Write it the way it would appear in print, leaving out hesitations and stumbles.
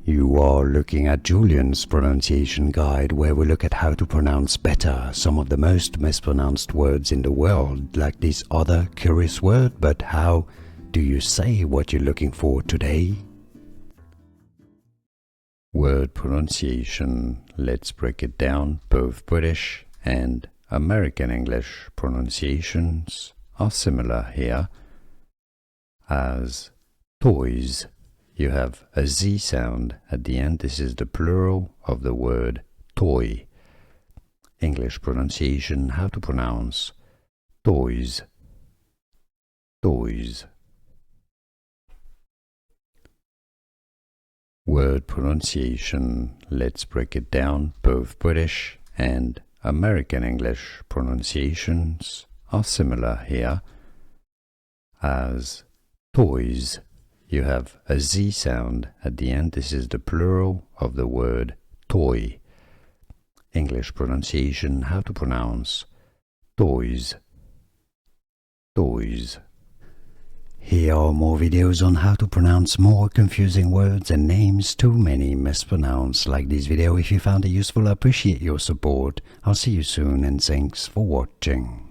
You are looking at Julian's pronunciation guide, where we look at how to pronounce better some of the most mispronounced words in the world, like this other curious word. But how do you say what you're looking for today? Word pronunciation. Let's break it down. Both British and American English pronunciations are similar here. As toys, you have a Z sound at the end. This is the plural of the word toy. English pronunciation, how to pronounce toys. Toys. Word pronunciation. Let's break it down. Both British and American English pronunciations are similar here. As toys, you have a Z sound at the end. This is the plural of the word toy. English pronunciation, how to pronounce toys. Toys. Here are more videos on how to pronounce more confusing words and names too many mispronounced. Like this video if you found it useful. I appreciate your support. I'll see you soon and thanks for watching.